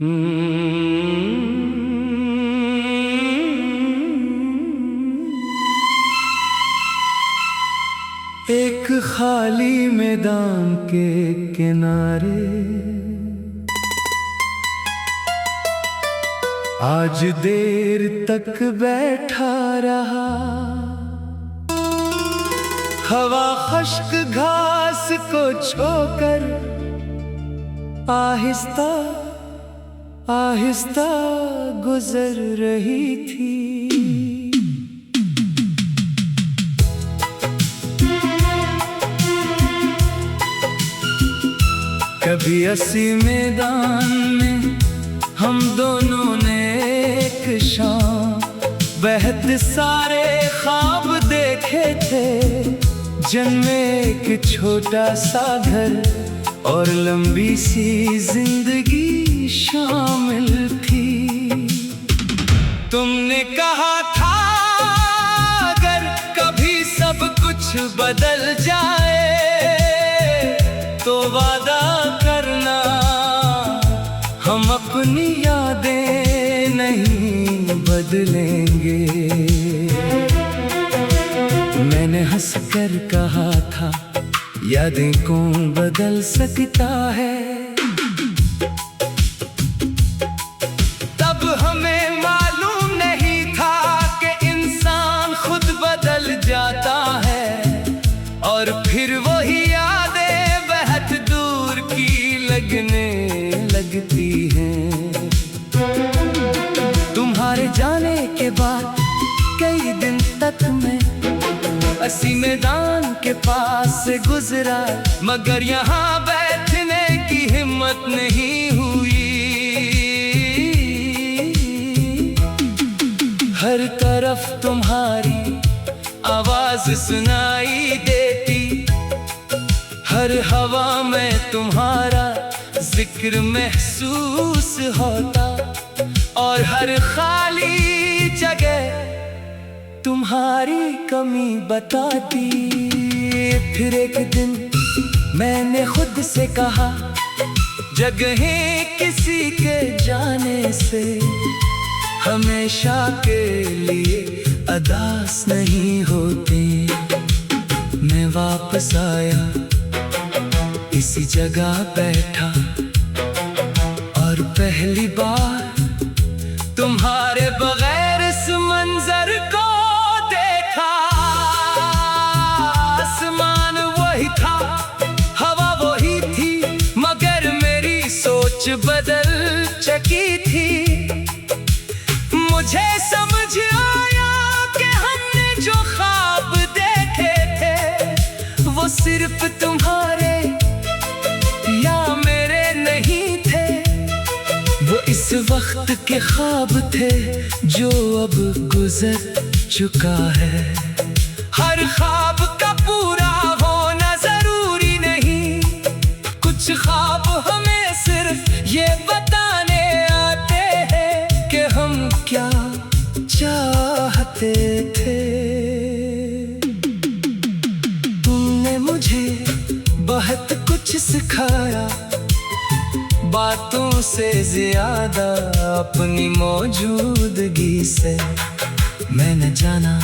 एक खाली मैदान के किनारे आज देर तक बैठा रहा। हवा खुश्क घास को छोकर आहिस्ता आहिस्ता गुजर रही थी। कभी इसी मैदान में हम दोनों ने एक शाम बेहद सारे ख्वाब देखे थे, जिनमें एक छोटा सा घर और लंबी सी जिंदगी शामिल थी। तुमने कहा था अगर कभी सब कुछ बदल जाए तो वादा करना हम अपनी यादें नहीं बदलेंगे। मैंने हंसकर कहा था यादें कौन बदल सकता है। तब हमें मालूम नहीं था कि इंसान खुद बदल जाता है और फिर वही यादें बेहद दूर की लगने लगती हैं। तुम्हारे जाने के बाद कई दिन तक मैं इसी मैदान के पास से गुजरा, मगर यहाँ बैठने की हिम्मत नहीं हुई। हर तरफ तुम्हारी आवाज सुनाई देती, हर हवा में तुम्हारा जिक्र महसूस होता और हर खाली जगह तुम्हारी कमी बताती। फिर एक दिन मैंने खुद से कहा जगहें किसी के जाने से हमेशा के लिए अदास नहीं होती। मैं वापस आया, इसी जगह बैठा और पहली बार तुम्हारे बगैर इस मंजर को बदल चुकी थी। मुझे समझ आया कि हमने जो ख्वाब देखे थे वो सिर्फ तुम्हारे या मेरे नहीं थे। वो इस वक्त के ख्वाब थे जो अब गुजर चुका है। हर ख्वाब का पूरा होना जरूरी नहीं, कुछ ख्वाब हमें सिर्फ ये बताने आते हैं कि हम क्या चाहते थे। तुमने मुझे बहुत कुछ सिखाया, बातों से ज्यादा अपनी मौजूदगी से। मैंने जाना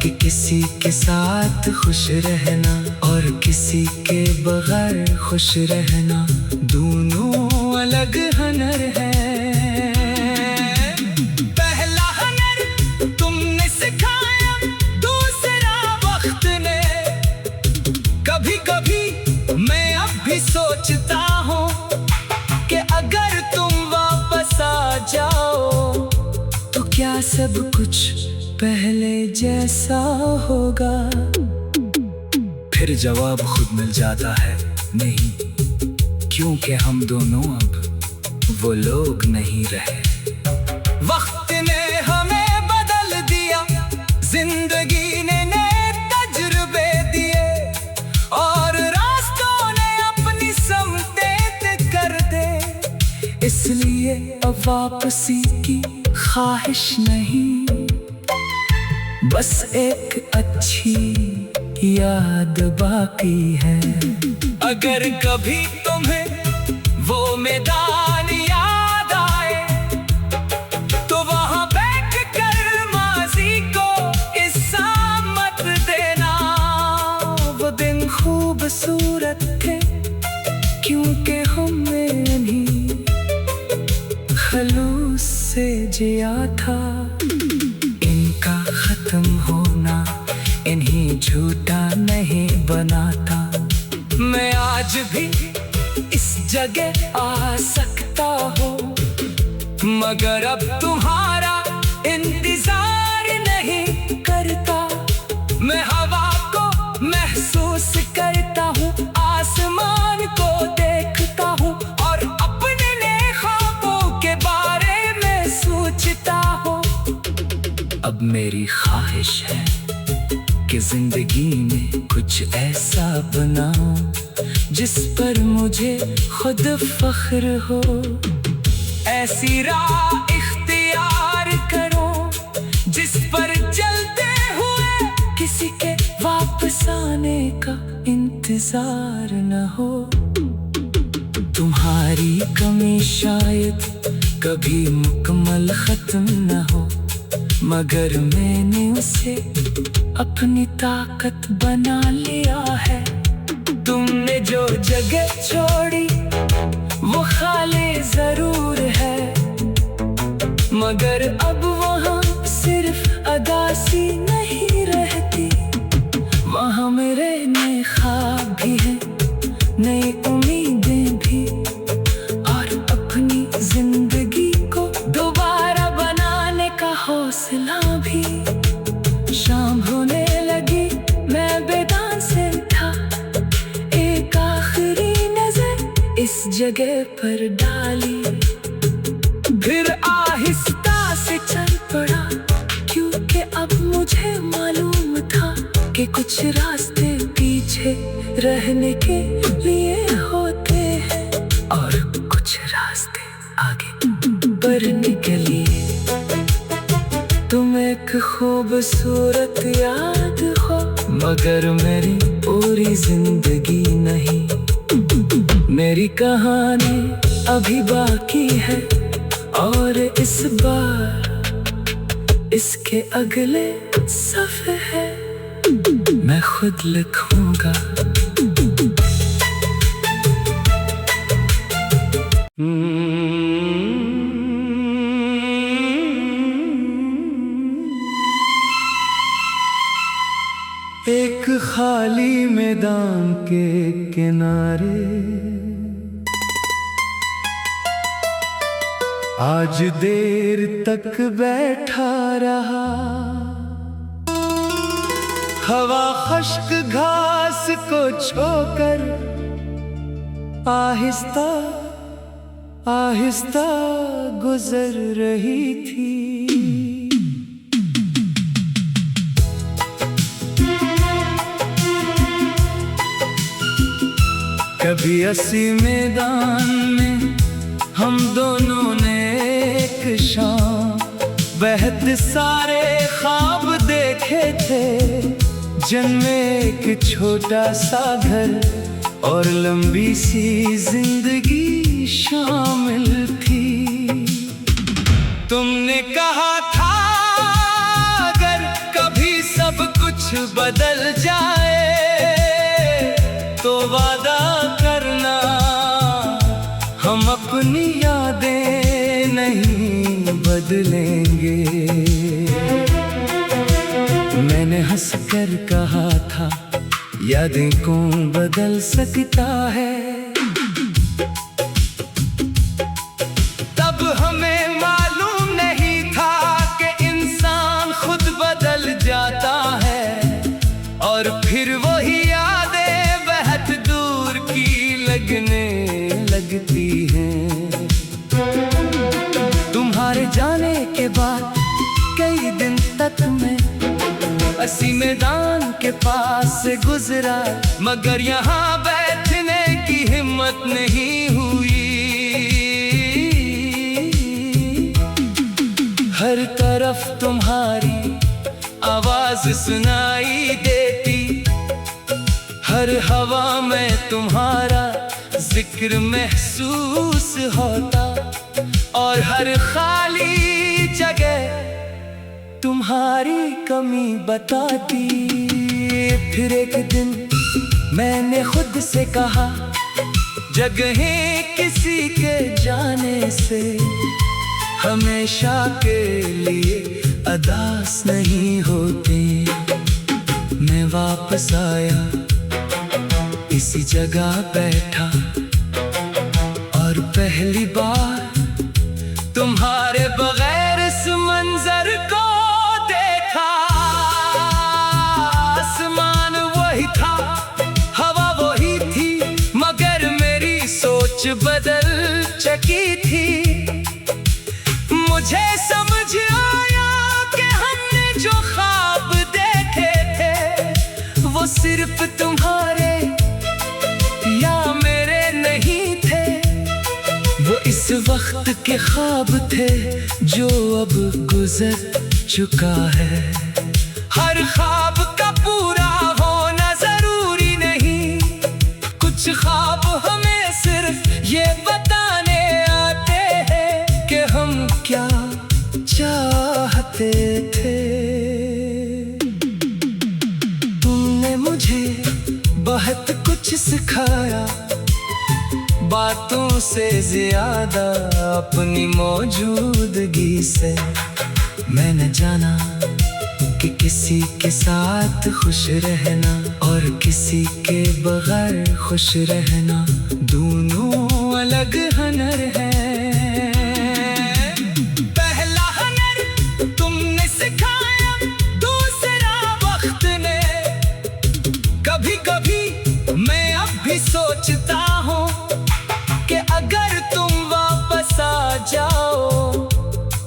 कि किसी के साथ खुश रहना और किसी के बगैर खुश रहना दोनों अलग हनर है। पहला हनर तुमने सिखाया, दूसरा वक्त ने। कभी कभी मैं अब भी सोचता हूँ कि अगर तुम वापस आ जाओ तो क्या सब कुछ पहले जैसा होगा। फिर जवाब खुद मिल जाता है, नहीं, क्योंकि हम दोनों अब वो लोग नहीं रहे। वक्त ने हमें बदल दिया, जिंदगी ने नए तजुर्बे दिए और रास्तों ने अपनी समतें कर दे। इसलिए अब वापसी की ख्वाहिश नहीं, बस एक अच्छी याद बाकी है। अगर कभी तुम्हें वो मैदान याद खलूस से जिया था। इनका खत्म होना इन्हीं झूठा नहीं बनाता। मैं आज भी इस जगह आ सकता हूँ, मगर अब तुम्हारा इंतजार नहीं करता। मैं हवा को महसूस करता हूँ, आसमान को देखता हूँ और अपने ख्वाबों के बारे में सोचता हूँ। अब मेरी ख्वाहिश है कि जिंदगी में कुछ ऐसा बनाऊं जिस पर मुझे खुद फख्र हो। ऐसी राह इख्तियार करो जिस पर चलते हुए किसी के वापस आने का इंतजार न हो। तुम्हारी कमी शायद कभी मुकम्मल खत्म न हो, मगर मैंने उसे अपनी ताकत बना लिया है। तुमने जो जगह छोड़ी वो खाली जरूर है, मगर अब वहाँ सिर्फ अदासी नहीं रहती। वहाँ मेरे नए ख्वाब भी हैं, नई उम्मीदें भी, और अपनी जिंदगी को दोबारा बनाने का हौसला भी। शाम होने लगी, मैं बेदान से था, एक आखिरी नजर इस जगह पर डाली, फिर आहिस्ता से चल पड़ा, क्योंकि अब मुझे मालूम था कि कुछ रास्ते पीछे रहने के लिए होते हैं और कुछ रास्ते आगे बढ़ने के लिए। तुम एक खूबसूरत याद हो, मगर मेरी पूरी जिंदगी नहीं। मेरी कहानी अभी बाकी है और इस बार इसके अगले सफ़े मैं खुद लिखूंगा। एक खाली मैदान के किनारे आज देर तक बैठा रहा। हवा खुश्क घास को छोकर आहिस्ता आहिस्ता गुजर रही थी। कभी इसी मैदान में हम दोनों ने एक शाम बेहद सारे ख्वाब देखे थे, जिनमें एक छोटा सा घर और लंबी सी जिंदगी शामिल थी। तुमने कहा था अगर कभी सब कुछ बदल जाए तो वादा करना हम अपनी यादें नहीं बदलेंगे। मैंने हंसकर कहा था यादें कौन बदल सकता है। तब हमें मालूम नहीं था कि इंसान खुद बदल जाता है और फिर वही यादें बहुत दूर की लगने लगती हैं। तुम्हारे जाने के बाद कई दिन तक मैं इसी मैदान के पास से गुजरा, मगर यहाँ बैठने की हिम्मत नहीं हुई। हर तरफ तुम्हारी आवाज सुनाई देती, हर हवा में तुम्हारा जिक्र महसूस होता और हर खाली जगह तुम्हारी कमी बताती। फिर एक दिन मैंने खुद से कहा जगहें किसी के जाने से हमेशा के लिए अदास नहीं होते। मैं वापस आया, इसी जगह बैठा और पहली बार तुम्हारे बगैर इस मंजर को देखा। आसमान वही था, हवा वही थी, मगर मेरी सोच बदल चुकी थी। मुझे समझ आया कि हमने जो ख्वाब देखे थे वो सिर्फ तुम्हारे या मेरे नहीं थे। वो इस वक्त के ख्वाब थे जो अब गुजर चुका है। हर ख्वाब का पूरा होना जरूरी नहीं, कुछ ख्वाब हमें सिर्फ ये बताने आते हैं कि हम क्या चाहते थे। तुमने मुझे बहुत कुछ सिखाया, बातों से ज्यादा अपनी मौजूदगी से। मैंने जाना कि किसी के साथ खुश रहना और किसी के बगैर खुश रहना दोनों अलग हुनर हैं। पहला हुनर तुमने सिखाया, दूसरा वक्त ने। कभी कभी मैं अब भी सोचता हूँ कि अगर तुम वापस आ जाओ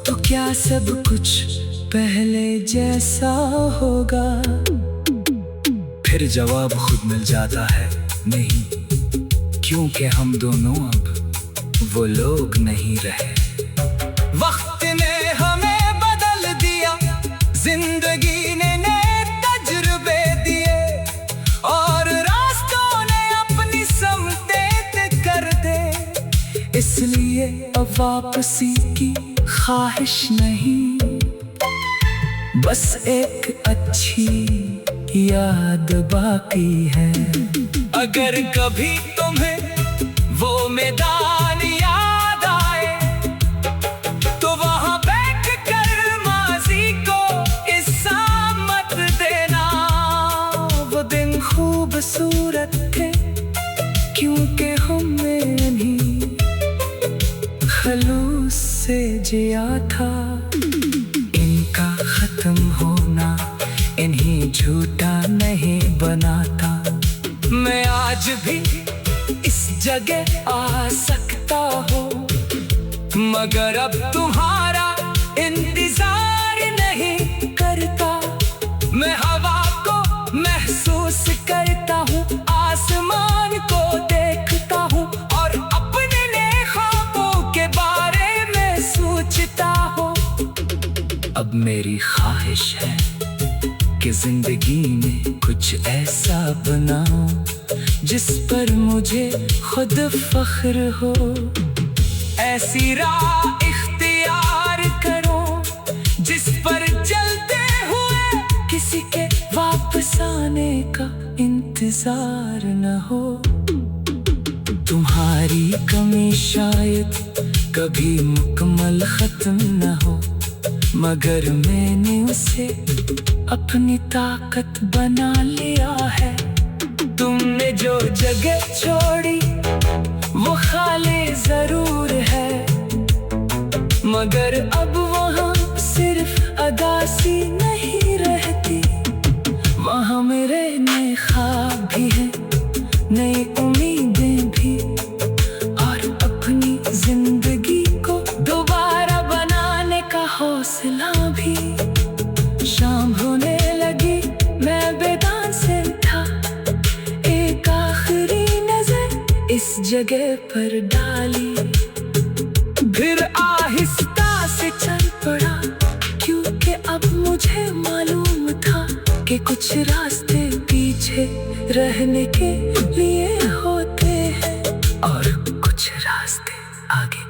तो क्या सब कुछ पहले जैसा होगा। फिर जवाब खुद मिल जाता है, नहीं, क्योंकि हम दोनों अब वो लोग नहीं रहे। वक्त ने हमें बदल दिया, जिंदगी ने नए तजुर्बे दिए और रास्तों ने अपनी समतें कर दे। इसलिए अब वापसी की ख्वाहिश नहीं, बस एक अच्छी याद बाकी है। अगर कभी तुम्हें वो मैदान याद आए तो वहां बैठ कर माजी को हिस्सा मत देना। वो दिन खूबसूरत थे क्योंकि हमने इन्हीं खलूस से जिया था। इनका खत्म होना इन्हीं झूठा नहीं बनाता। मैं आज भी इस जगह आ सकता हूँ, मगर अब तुम्हारा इंतजार नहीं करता। मैं हवा को महसूस करता हूँ, आसमान को देखता हूँ और अपने नए ख्वाबों के बारे में सोचता हूँ। अब मेरी ख्वाहिश है कि जिंदगी में कुछ ऐसा बनाऊं जिस पर मुझे खुद फख्र हो। ऐसी राह इख्तियार करो जिस पर चलते हुए किसी के वापस आने का इंतजार न हो। तुम्हारी कमी शायद कभी मुकम्मल खत्म न हो, मगर मैंने उसे अपनी ताकत बना लिया है। तुमने जो जगह छोड़ी वो खाली जरूर है, मगर अब वहाँ सिर्फ अदासी नहीं रहती। वहाँ मेरे नए ख्वाब भी हैं, नई उम्मीदें भी, और अपनी जिंदगी को दोबारा बनाने का हौसला भी। शाम होने लगी, मैं बेदान से था, एक आखिरी नजर इस जगह पर डाली, फिर आहिस्ता से चल पड़ा, क्योंकि अब मुझे मालूम था कि कुछ रास्ते पीछे रहने के लिए होते हैं और कुछ रास्ते आगे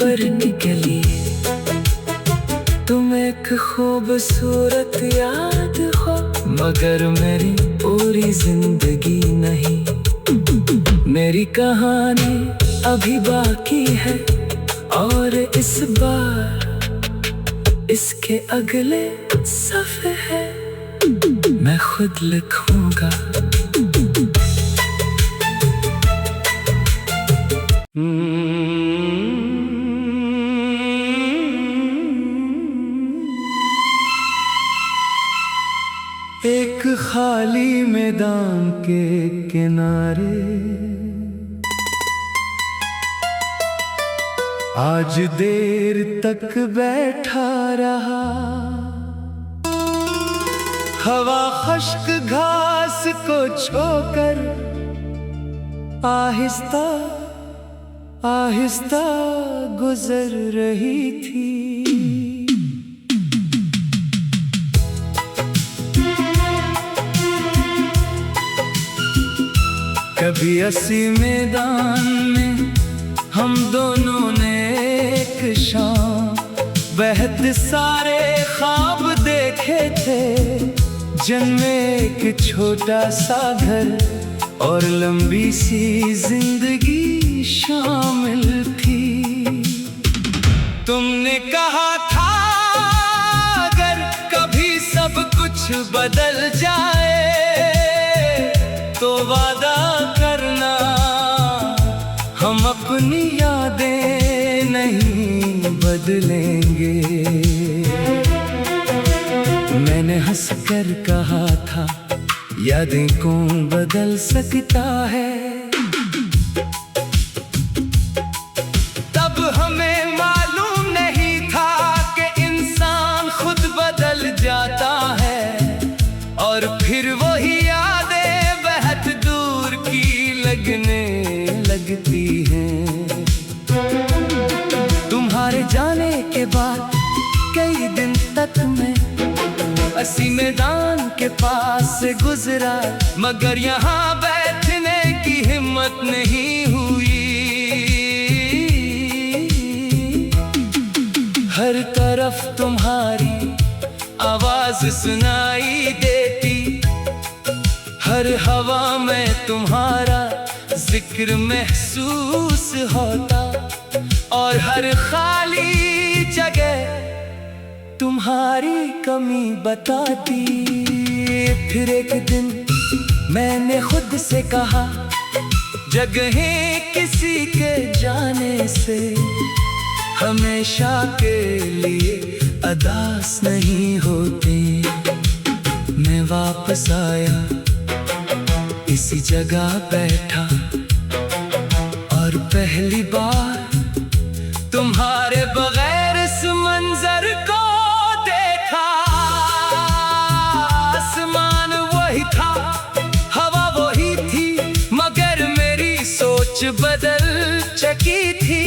बढ़ने के लिए। तुम एक खूबसूरत याद हो, मगर मेरी पूरी जिंदगी नहीं। मेरी कहानी अभी बाकी है और इस बार इसके अगले सफ़े मैं खुद लिखूंगा। एक खाली मैदान के किनारे आज देर तक बैठा रहा। हवा खुश्क घास को छोकर आहिस्ता आहिस्ता गुजर रही थी। कभी इसी मैदान में हम दोनों ने एक शाम बेहद सारे ख्वाब देखे थे, जिनमें एक छोटा सा घर और लंबी सी जिंदगी शामिल थी। तुमने कहा था अगर कभी सब कुछ बदल जाए तो वादा करना हम अपनी यादें नहीं बदलेंगे। मैंने हंसकर कहा था यादें कौन बदल सकता है। तब हमें मालूम नहीं था कि इंसान खुद बदल जाता है और फिर वही यादें बहुत दूर की लगने लगती हैं। तुम्हारे जाने के बाद कई दिन तक मैं इसी मैदान के पास से गुजरा, मगर यहाँ बैठने की हिम्मत नहीं हुई। हर तरफ तुम्हारी आवाज सुनाई देती, हर हवा में तुम्हारा जिक्र महसूस होता और हर खाली जगह तुम्हारी कमी बताती। फिर एक दिन मैंने खुद से कहा जगहें किसी के जाने से हमेशा के लिए अदास नहीं होती। मैं वापस आया, इसी जगह बैठा और पहली बार तुम्हारे बगैर इस मंजर को देखा। आसमान वही था, हवा वही थी, मगर मेरी सोच बदल चुकी थी।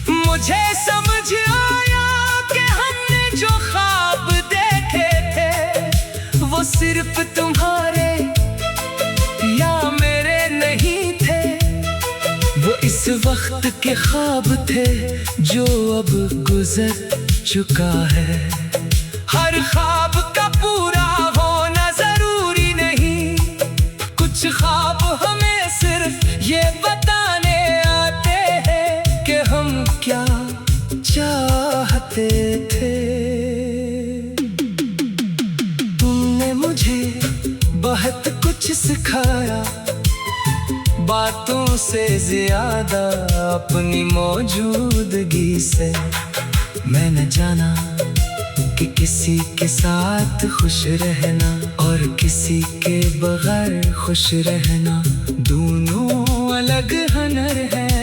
मुझे समझ आया कि हमने जो ख्वाब देखे थे वो सिर्फ तुम्हारे या मेरे नहीं थे, वो इस वक्त के ख्वाब थे जो अब गुजर चुका है। हर ख्वाब का पूरा होना जरूरी नहीं, कुछ ख्वाब हमें सिर्फ ये बताने आते हैं कि हम क्या चाहते थे। तुमने मुझे बहुत कुछ सिखाया, बातों से ज्यादा अपनी मौजूदगी से। मैंने जाना कि किसी के साथ खुश रहना और किसी के बगैर खुश रहना दोनों अलग हुनर हैं।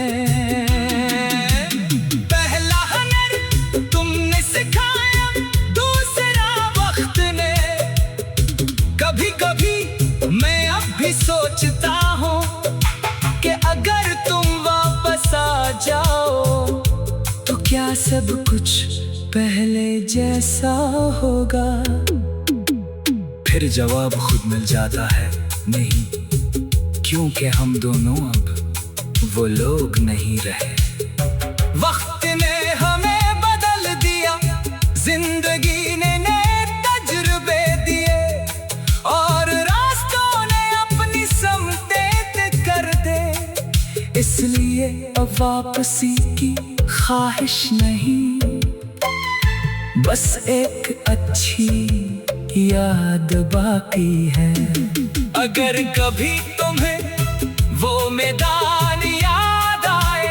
पहला हुनर तुमने सिखाया, दूसरा वक्त ने। कभी कभी मैं अब भी सोचता हूँ कि अगर तुम वापस आ जाओ तो क्या सब कुछ पहले जैसा होगा। फिर जवाब खुद मिल जाता है, नहीं, क्योंकि हम दोनों अब वो लोग नहीं रहे। वक्त ने हमें बदल दिया, जिंदगी ने नए तजुर्बे दिए और रास्तों ने इसलिए अब वापसी की की ख्वाहिश नहीं, बस एक अच्छी याद बाकी है। अगर कभी तुम्हें वो मैदान याद आए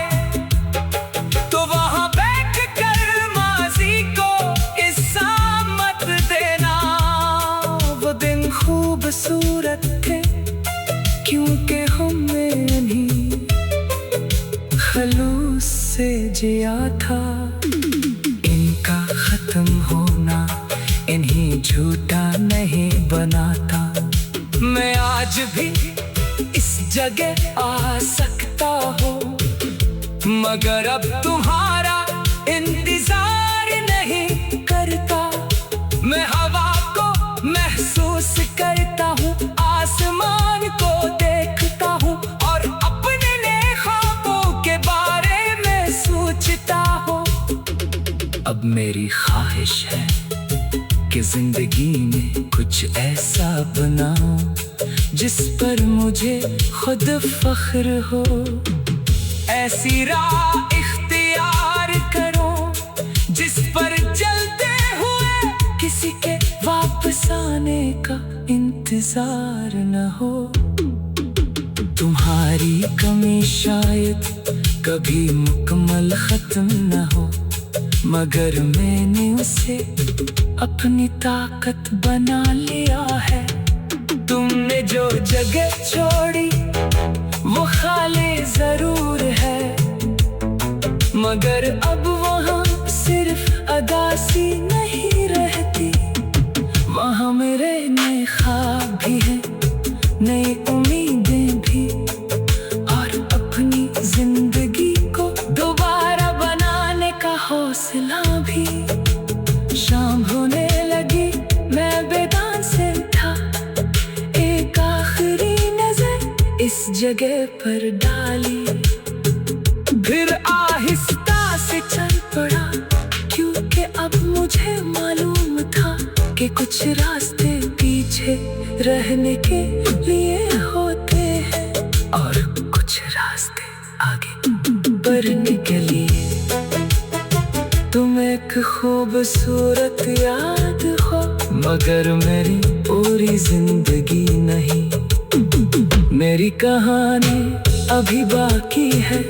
तो वहां बैठ कर माजी को किस्सा मत देना। वो दिन खूबसूरत थे क्योंकि हमने इन्हीं खलूस से जिया था। इनका खत्म होना इन्हीं झूठा नहीं बनाता। मैं आज भी इस जगह आ सकता हूँ, मगर अब तुम्हारा इंतजार नहीं करता। मैं हवा को महसूस करता हूँ, आसमान को देखता हूँ और अपने नए ख्वाबों के बारे में सोचता हूँ। अब मेरी ख्वाहिश है कि जिंदगी में कुछ ऐसा बनाऊं जिस पर मुझे खुद फख्र हो। ऐसी राह इख्तियार करो जिस पर चलते हुए किसी के वापस आने का इंतजार न हो। तुम्हारी कमी शायद कभी मुकम्मल खत्म न हो, मगर मैंने उसे अपनी ताकत बना लिया है। तुमने जो जगह छोड़ी वो खाली जरूर है, मगर अब वहाँ सिर्फ अदासी नहीं रहती। वहाँ मेरे नए ख्वाब भी हैं, नई उम्मीदें भी, और अपनी जिंदगी को दोबारा बनाने का हौसला भी। शाम होने लगी, मैं बेदान से था, एक आखिरी नजर इस जगह पर डाली, फिर आहिस्ता से चल पड़ा, क्योंकि अब मुझे मालूम था कि कुछ रास्ते पीछे रहने के लिए होते हैं और कुछ रास्ते आगे बढ़ने के लिए। तुम एक खूबसूरत याद हो, मगर मेरी पूरी जिंदगी नहीं। मेरी कहानी अभी बाकी है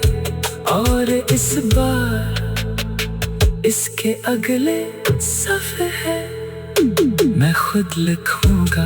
और इस बार इसके अगले सफ़े है मैं खुद लिखूंगा।